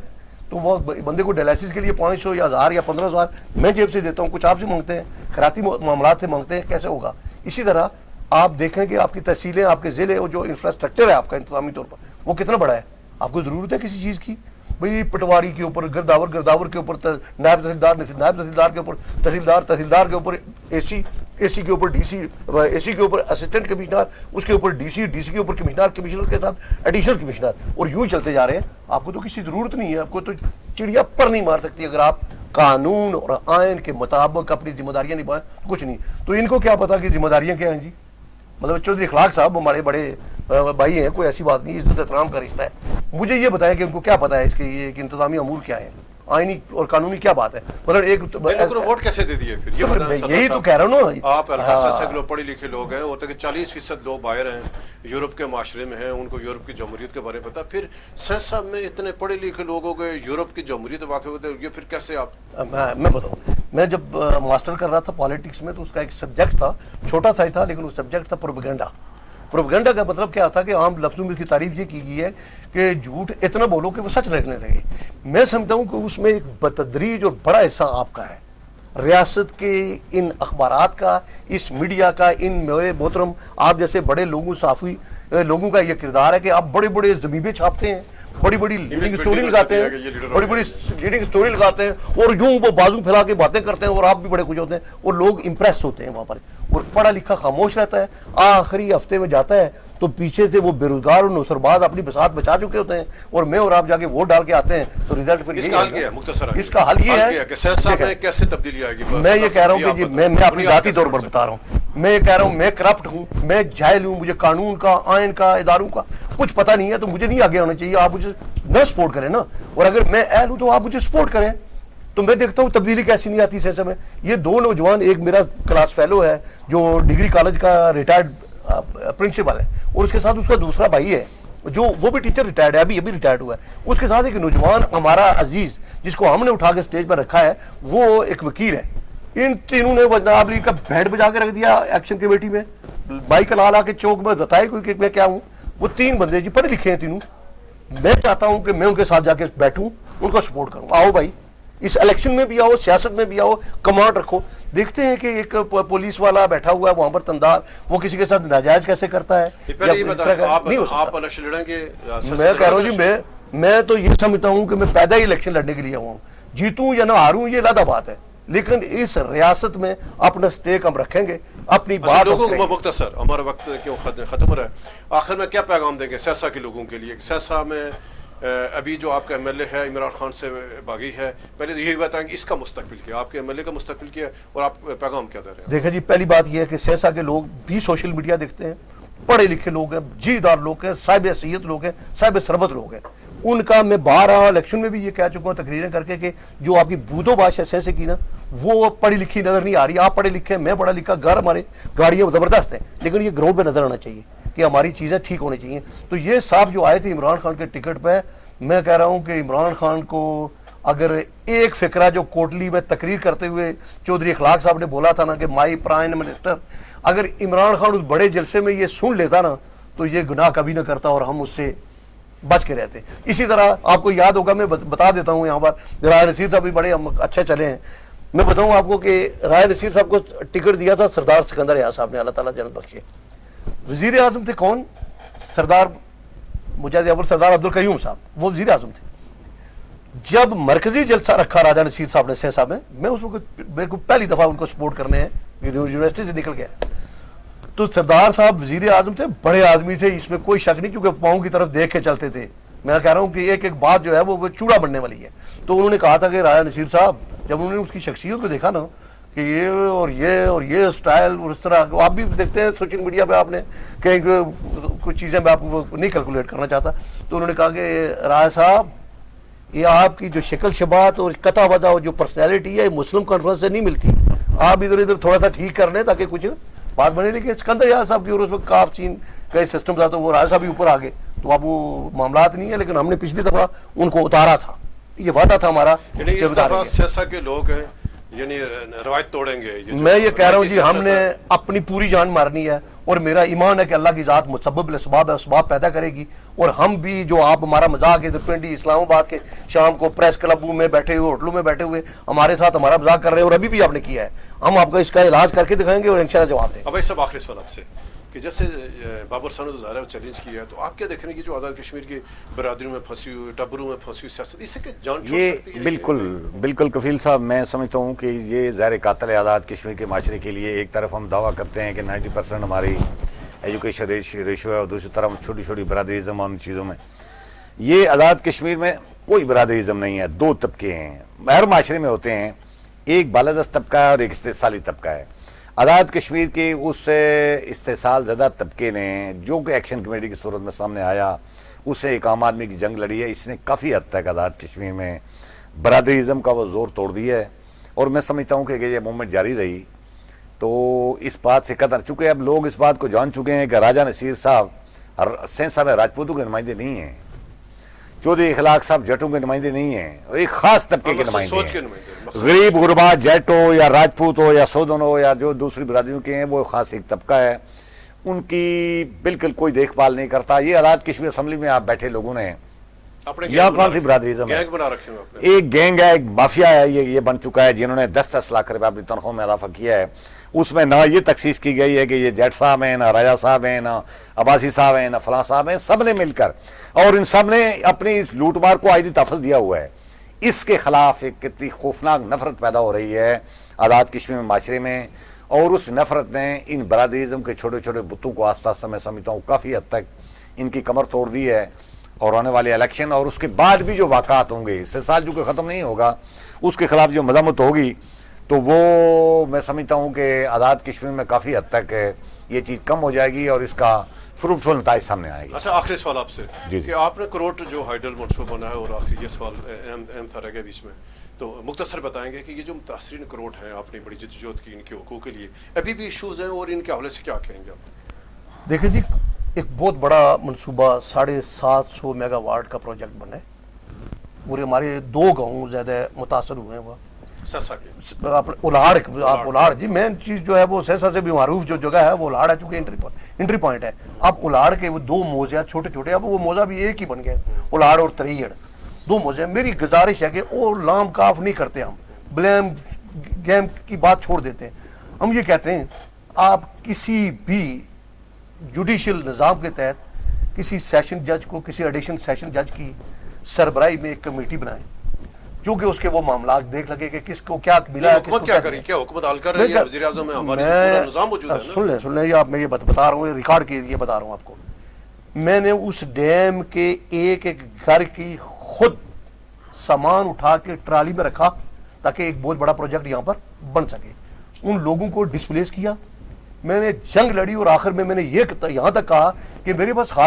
تو وہ بندے کو ڈائلسس کے لیے 500 یا 1000 یا 15000 میں جیب سے دیتا ہوں, کچھ آپ سے مانگتے ہیں, خیراتی معاملات سے مانگتے ہیں, کیسے ہوگا؟ اسی طرح آپ دیکھیں کہ آپ کی تحصیلیں, آپ کے ضلع, جو انفراسٹرکچر ہے آپ کا انتظامی طور پر, وہ کتنا بڑا ہے. آپ کو ضرورت ہے کسی چیز کی؟ بھئی پٹواری کے اوپر, گرداور کے اوپر, نائب تحصیلدار کے اوپر, تحصیلدار کے اوپر اے سی کے اوپر ڈی سی, اے سی کے اوپر اسسٹنٹ کمشنر, اس کے اوپر ڈی سی کے اوپر کمشنر کے ساتھ ایڈیشنل کمشنر, اور یوں ہی چلتے جا رہے ہیں. آپ کو تو کسی ضرورت نہیں ہے, آپ کو تو چڑیا پر نہیں مار سکتی اگر آپ قانون اور آئین کے مطابق اپنی ذمہ داریاں نبھائیں. کچھ نہیں. تو ان کو کیا پتا کہ ذمہ داریاں کیا ہیں جی. مطلب چودھری اخلاق صاحب ہمارے بڑے بھائی ہیں, کوئی ایسی بات نہیں, عزت احترام کا رشتہ ہے. مجھے یہ بتائیں کہ ان کو کیا پتا ہے کہ یہ انتظامی امور کیا ہے, آئینی اور قانونی کیا بات ہے. مطلب ایک ووٹ کیسے دے دیے پھر یہ بتائیں. یہی تو کہہ رہا ہوں نا, آپ سے لوگ پڑھے لکھے لوگ ہیں, اور 40% لوگ باہر ہیں, یورپ کے معاشرے میں ہیں, ان کو یورپ کی جمہوریت کے بارے میں پتا. پھر سینس صاحب میں اتنے پڑھے لکھے لوگ ہو گئے, یورپ کی جمہوریت واقع ہوتے, یہ پھر کیسے آپ؟ میں بتاؤں, میں جب ماسٹر کر رہا تھا پالیٹکس میں, تو اس کا ایک سبجیکٹ تھا, چھوٹا سا ہی تھا, لیکن وہ سبجیکٹ تھا پروپیگنڈا. پروپیگنڈا کا مطلب کیا تھا کہ عام لفظوں میں اس کی تعریف یہ کی گئی ہے کہ جھوٹ اتنا بولو کہ وہ سچ لگنے لگے. میں سمجھتا ہوں کہ اس میں ایک بتدریج اور بڑا حصہ آپ کا ہے, ریاست کے ان اخبارات کا, اس میڈیا کا, ان میرے محترم آپ جیسے بڑے لوگوں, صحافی لوگوں کا یہ کردار ہے کہ آپ بڑے بڑے زمیبے چھاپتے ہیں, بڑی بڑی لیڈنگ سٹوری لگاتے ہیں, بڑی بڑی لیڈنگ سٹوری لگاتے ہیں, اور یوں وہ بازو پھیلا کے باتیں کرتے ہیں, اور آپ بھی بڑے خوش ہوتے ہیں, اور لوگ امپریس ہوتے ہیں وہاں پر. اور پڑھا لکھا خاموش رہتا ہے, آخری ہفتے میں جاتا ہے تو پیچھے سے وہ بے روزگار اور نوسرباز اپنی بساط بچا چکے ہوتے ہیں, اور میں اور آپ جا کے ووٹ ڈال کے آتے ہیں, تو ریزلٹ پھر اس کا حل کیا ہے؟ مختصر اس کا حل یہ ہے کہ سینس صاحب میں کیسے تبدیلی آئے گی. میں یہ کہہ رہا ہوں کہ جی میں اپنی ذاتی طور پر بتا رہا ہوں, میں یہ کہہ رہا ہوں میں کرپٹ ہوں, میں جاہل ہوں, مجھے قانون کا, آئین کا, اداروں کا کچھ پتہ نہیں ہے, تو مجھے نہیں آگے ہونا چاہیے. آپ مجھے نہ سپورٹ کریں نا, اور اگر میں اہل ہوں تو آپ مجھے سپورٹ کریں. تو میں دیکھتا ہوں تبدیلی کیسی نہیں آتی سیاست میں. یہ 2 نوجوان, ایک میرا کلاس فیلو ہے جو ڈگری کالج کا ریٹائرڈ پرنسپل ہے, اور اس کے ساتھ اس کا دوسرا بھائی ہے جو وہ بھی ٹیچر ریٹائرڈ ہے, ابھی ریٹائرڈ ہوا ہے. اس کے ساتھ ایک نوجوان ہمارا عزیز جس کو ہم نے اٹھا کے اسٹیج پر رکھا ہے, وہ ایک وکیل ہے. ان تینوں نے جناب علی کا بینڈ بجا کے رکھ دیا ایکشن کمیٹی میں, بائک لا کے چوک میں بتائے کوئی کہ میں کیا ہوں. وہ 3 بندے جی پڑھے لکھے ہیں تینوں. میں چاہتا ہوں کہ میں ان کے ساتھ جا کے بیٹھوں, ان کو سپورٹ کروں. آؤ بھائی, اس الیکشن میں بھی آؤ, سیاست میں بھی آؤ, کمانڈ رکھو. دیکھتے ہیں کہ ایک پولیس والا بیٹھا ہوا ہے وہاں پر تندار, وہ کسی کے ساتھ ناجائز کیسے کرتا ہے. میں کہہ رہا ہوں جی, میں تو یہ سمجھتا ہوں کہ میں پیدا ہی الیکشن لڑنے کے لیے ہوا ہوں. جیتوں یا نہ ہاروں یہ علیحدہ بات ہے, لیکن اس ریاست میں اپنا سٹیک ہم رکھیں گے. اپنی بات لوگوں کو مختصر ہمارا وقت کیوں ختم ہو رہا ہے، آخر میں کیا پیغام دیں گے سیسا کے لوگوں کے لیے؟ سیسا میں ابھی جو آپ کا ایم ایل اے ہے عمران خان سے باغی ہے، پہلے تو یہی بتائیں کہ اس کا مستقبل کیا، آپ کے ایم ایل اے کا مستقبل کیا اور آپ پیغام کیا دے رہے ہیں؟ دیکھیں جی، پہلی بات یہ ہے کہ سیسا کے لوگ بھی سوشل میڈیا دیکھتے ہیں، پڑھے لکھے لوگ ہیں، جی دار لوگ ہیں، صاحب حیثیت لوگ ہیں، صاحب ثروت لوگ ہیں. ان کا میں باہر الیکشن میں بھی یہ کہہ چکا ہوں تقریریں کر کے کہ جو آپ کی بودو باش ہے سیسے کی نا، وہ پڑھی لکھی نظر نہیں آ رہی. آپ پڑھے لکھے ہیں، میں پڑھا لکھا، گھر ہمارے گاڑیاں زبردست ہیں، لیکن یہ گراؤنڈ پہ نظر آنا چاہیے کہ ہماری چیزیں ٹھیک ہونی چاہیے. تو یہ صاحب جو آئے تھے عمران خان کے ٹکٹ پہ، میں کہہ رہا ہوں کہ عمران خان کو اگر ایک فقرہ جو کوٹلی میں تقریر کرتے ہوئے چودھری اخلاق صاحب نے بولا تھا نا کہ مائی پرائم منسٹر، اگر عمران خان اس بڑے جلسے میں یہ سن لیتا نا تو یہ گناہ کبھی نہ کرتا اور ہم اس سے بچ کے رہتے. اسی طرح آپ کو یاد ہوگا، میں بتا دیتا ہوں یہاں پر، رائے نصیر صاحب بھی بڑے اچھے چلے ہیں. میں بتاؤں آپ کو کہ رائے نصیر صاحب کو ٹکٹ دیا تھا سردار سکندر یار صاحب نے، اللہ تعالیٰ جنت بخشے. وزیر اعظم تھے کون؟ سردار مجاہد اول سردار عبد القیوم صاحب، وہ وزیر اعظم تھے. جب مرکزی جلسہ رکھا راجہ نصیر صاحب نے سیسا میں اس وقت میرے کو پہلی دفعہ ان کو سپورٹ کرنے ہیں، یونیورسٹی سے نکل گیا. تو سردار صاحب وزیر اعظم تھے، بڑے آدمی تھے، اس میں کوئی شک نہیں، کیونکہ پاؤں کی طرف دیکھ کے چلتے تھے. میں کہہ رہا ہوں کہ ایک ایک بات جو ہے وہ چوڑا بننے والی ہے. تو انہوں نے کہا تھا کہ راجہ نصیر صاحب، جب انہوں نے اس کی شخصیت کو دیکھا نا کہ یہ سٹائل اور اس طرح، آپ بھی دیکھتے ہیں سوشل میڈیا پہ، آپ نے کہیں کچھ چیزیں میں آپ کو نہیں کیلکولیٹ کرنا چاہتا، تو انہوں نے کہا کہ راجہ صاحب یہ آپ کی جو شکل شبات اور قطع وضع اور جو پرسنالٹی ہے مسلم کانفرنس سے نہیں ملتی، آپ ادھر ادھر تھوڑا سا ٹھیک کر لیں تاکہ کچھ بات بنے. لیکن سکندر یار صاحب کی اور اس وقت کاف چین کا سسٹم تھا تو وہ راجہ صاحب بھی اوپر آ گئے، تو اب وہ معاملات نہیں ہے. لیکن ہم نے پچھلی دفعہ ان کو اتارا تھا، یہ وعدہ تھا ہمارا. یعنی اس دفعہ سیسا کے لوگ ہیں یعنی روایت توڑیں گے. میں یہ کہہ رہا ہوں جی، ہم نے اپنی پوری جان مارنی ہے، اور میرا ایمان ہے کہ اللہ کی ذات مسبب الاسباب ہے، اسباب پیدا کرے گی. اور ہم بھی جو آپ ہمارا مذاق ہے پنڈی اسلام آباد کے شام کو پریس کلبوں میں بیٹھے ہوئے، ہوٹلوں میں بیٹھے ہوئے ہمارے ساتھ ہمارا مذاق کر رہے ہیں، اور ابھی بھی آپ نے کیا ہے، ہم آپ کا اس کا علاج کر کے دکھائیں گے اور انشاءاللہ جواب دیں گے. اب صاحب آخری سوال آپ سے کہ جیسے بابر صاحب نے ظاہر ہے چیلنج کیا ہے، تو آپ کیا دیکھ رہے ہیں کہ جو آزاد کشمیر کی برادریوں میں پھنسی ہوئی، ٹبروں میں پھنسی ہوئی سیاست، اس سے کہ جان چھوڑ سکتی ہے؟ بالکل کفیل صاحب، میں سمجھتا ہوں کہ یہ زہر قاتل ہے آزاد کشمیر کے معاشرے کے لیے. ایک طرف ہم دعویٰ کرتے ہیں کہ 90% ہماری ایجوکیشن ریشو ہے، اور دوسری طرف ہم چھوٹی چھوٹی برادریزم اور ان چیزوں میں. یہ آزاد کشمیر میں کوئی برادریزم نہیں ہے، دو طبقے ہیں، ہر معاشرے میں ہوتے ہیں. ایک بالادست طبقہ ہے اور ایک استحصالی طبقہ ہے. آزاد کشمیر کے اس استحصال زدہ طبقے نے جو کہ ایکشن کمیٹی کی صورت میں سامنے آیا، اس سے ایک عام آدمی کی جنگ لڑی ہے. اس نے کافی حد تک آزاد کشمیر میں برادریزم کا وہ زور توڑ دیا ہے، اور میں سمجھتا ہوں کہ یہ موومنٹ جاری رہی تو اس بات سے قدر، چونکہ اب لوگ اس بات کو جان چکے ہیں کہ راجہ نصیر صاحب سینسا میں راجپوتوں کے نمائندے نہیں ہیں، چودھری اخلاق صاحب جٹوں کے نمائندے نہیں ہیں، ایک خاص طبقے کے نمائندے ہیں. غریب غربا جیٹ ہو یا راجپوت ہو یا سودن ہو یا جو دوسری برادریوں کے ہیں، وہ خاص ایک طبقہ ہے. ان کی بالکل کوئی دیکھ بھال نہیں کرتا. یہ آزاد کشمیر اسمبلی میں آپ بیٹھے لوگوں نے یہاں کون سی برادریزم ہے؟ ایک گینگ ہے، ایک مافیا ہے، یہ بن چکا ہے، جنہوں نے 10-10 لاکھ روپے اپنی تنخواہوں میں اضافہ کیا ہے. اس میں نہ یہ تخصیص کی گئی ہے کہ یہ جیٹ صاحب ہیں، نہ راجہ صاحب ہیں، نہ عباسی صاحب ہیں، نہ فلاں صاحب ہیں. سب نے مل کر، اور ان سب نے اپنی اس لوٹ مار کو عائدی تحفظ دیا ہوا ہے. اس کے خلاف ایک کتنی خوفناک نفرت پیدا ہو رہی ہے آزاد کشمیر میں معاشرے میں، اور اس نفرت نے ان برادریزم کے چھوٹے چھوٹے بتوں کو آہستہ آہستہ میں سمجھتا ہوں کافی حد تک ان کی کمر توڑ دی ہے. اور آنے والے الیکشن اور اس کے بعد بھی جو واقعات ہوں گے، اس سے سال جو کہ ختم نہیں ہوگا، اس کے خلاف جو مذمت ہوگی، تو وہ میں سمجھتا ہوں کہ آزاد کشمیر میں کافی حد تک یہ چیز کم ہو جائے گی اور اس کا فروٹفل نتائج سامنے آئے گا. اچھا، آخری سوال آپ سے کہ آپ نے کروٹ جو ہائیڈل منصوبہ بنا ہے، اور آخری یہ سوال اہم تھا رہ گیا بیچ میں، تو مختصر بتائیں گے کہ یہ جو متاثرین کروٹ ہیں، آپ نے بڑی جدوجہد کی ان کے حقوق کے لیے، ابھی بھی ایشوز ہیں، اور ان کے حوالے سے کیا کہیں گے آپ؟ دیکھیں جی، ایک بہت بڑا منصوبہ 750 میگا واٹ کا پروجیکٹ بنا ہے، پورے ہمارے 2 گاؤں زیادہ متاثر ہوئے ہیں. وہ سیسا کے اولہاڑ جی مین چیز جو ہے وہ سیسا سے بھی معروف جو جگہ ہے وہ اولہاڑ ہے، چونکہ انٹری پوائنٹ ہے. اب اولہاڑ کے وہ 2 موزے چھوٹے چھوٹے، اب وہ موزہ بھی ایک ہی بن گئے، اولہاڑ اور تریڑ 2 موزے. میری گزارش ہے کہ اور لام کاف نہیں کرتے، ہم بلیم گیم کی بات چھوڑ دیتے ہیں. ہم یہ کہتے ہیں آپ کسی بھی جوڈیشل نظام کے تحت کسی سیشن جج کو، کسی ایڈیشن سیشن جج کی سربراہی میں ایک کمیٹی بنائیں چونکہ اس کے وہ معاملات دیکھ لگے کہ کس کو کیا ملا ہے، کس کو حکومت کیا کری، کیا حکومت حل کر رہی ہے؟ وزیر اعظم ہے ہمارے، پورا نظام موجود ہے نا۔ سن لیں یہ آپ میں یہ بتا رہا ہوں، ریکارڈ کے لیے بتا رہا ہوں آپ کو. میں نے اس ڈیم کے ایک ایک گھر کی خود سامان اٹھا کے ٹرالی میں رکھا تاکہ ایک بہت بڑا پروجیکٹ یہاں پر بن سکے. ان لوگوں کو ڈسپلیس کیا، میں نے جنگ لڑی، اور آخر میں نے یہ یہاں تک کہا کہ میرے پاس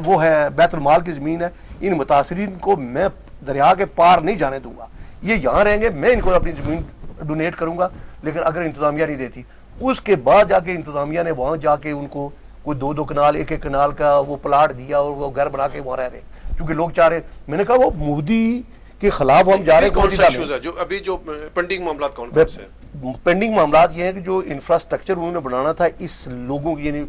وہ ہے بیت المال کی زمین ہے، ان متاثرین کو میں دریا کے پار نہیں جانے دوں گا، یہ یہاں رہیں گے، میں ان کو اپنی زمین ڈونیٹ کروں گا، لیکن اگر انتظامیہ نہیں دیتی. اس کے بعد جا کے انتظامیہ نے وہاں جا کے ان کو کوئی 2 کنال 1 کنال کا وہ پلاٹ دیا اور وہ گھر بنا کے وہاں رہ رہے، کیونکہ لوگ چاہ رہے. میں نے کہا وہ مودی کے خلاف ہم جا رہے ہیں. کون سے ایشوز ہے جو ابھی جو پینڈنگ معاملات کون کون سے ہیں؟ پینڈنگ معاملات یہ ہیں کہ جو انفراسٹرکچر انہوں نے بنانا تھا اس لوگوں کی، یعنی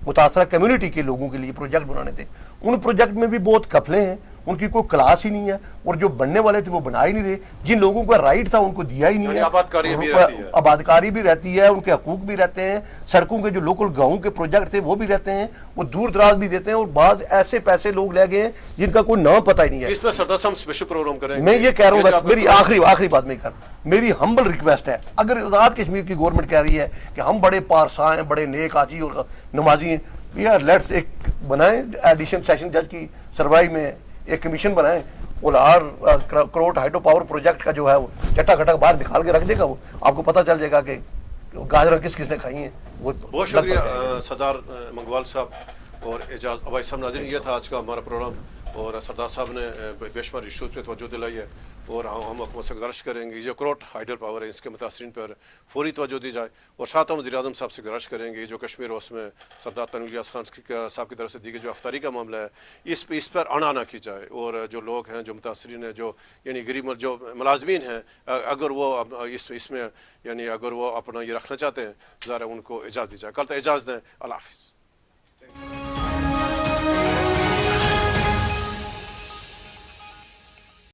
متاثرہ کمیونٹی کے لوگوں کے لیے پروجیکٹ بنانے تھے، ان پروجیکٹ میں بھی بہت گھپلے ہیں، ان کی کوئی کلاس ہی نہیں ہے، اور جو بننے والے تھے وہ بنا ہی نہیں رہے، جن لوگوں کا رائٹ تھا ان کو دیا ہی نہیں ہے. آبادکاری بھی رہتی ہے، آبادکاری بھی رہتی ہے، ان کے حقوق بھی رہتے ہیں، سڑکوں کے جو لوکل گاؤں کے پروجیکٹ تھے وہ بھی رہتے ہیں، وہ دور دراز بھی دیتے ہیں، اور بعض ایسے پیسے لوگ لے گئے ہیں جن کا کوئی نام پتہ ہی نہیں ہے. اس پر سردار صاحب اسپیشل پروگرام کریں گے. میں یہ کہہ رہا ہوں، بس میری آخری بات میں کر رہا ہوں، میری ہمبل ریکویسٹ ہے، اگر آزاد کشمیر کی گورنمنٹ کہہ رہی ہے کہ ہم بڑے پارساں ہیں، بڑے نیک آجی اور نمازی ہیں، یار لیٹس ایک بنائیں ایڈیشن سیشن جج کی سروائی میں ایک کمیشن بنائیں، اولار کروٹ ہائیڈرو پاور پروجیکٹ کا جو ہے وہ چٹا کھٹا باہر نکال کے رکھ دے گا، وہ آپ کو پتہ چل جائے گا کہ گاجریں کس کس نے کھائی ہیں. بہت شکریہ سردار منگوال صاحب اور اعجاز ابائی صاحب. ناظرین یہ تھا آج کا ہمارا پروگرام، اور سردار صاحب نے بے شمار ایشوز پہ توجہ دلائی ہے، اور ہم حکومت سے گزارش کریں گے جو کروٹ ہائیڈل پاور ہے اس کے متاثرین پر فوری توجہ دی جائے، اور ساتھ ہم وزیر اعظم صاحب سے گزارش کریں گے جو کشمیر اس میں سردار تنویر الیاس خان صاحب کی طرف سے دی گئی جو افطاری کا معاملہ ہے اس پر اڑا نہ کی جائے، اور جو لوگ ہیں جو متاثرین ہیں جو یعنی غریب جو ملازمین ہیں اگر وہ اس میں یعنی اگر وہ اپنا یہ رکھنا چاہتے ہیں ذرا ان کو اجازت دی جائے. کل تک اجازت دیں. اللہ حافظ.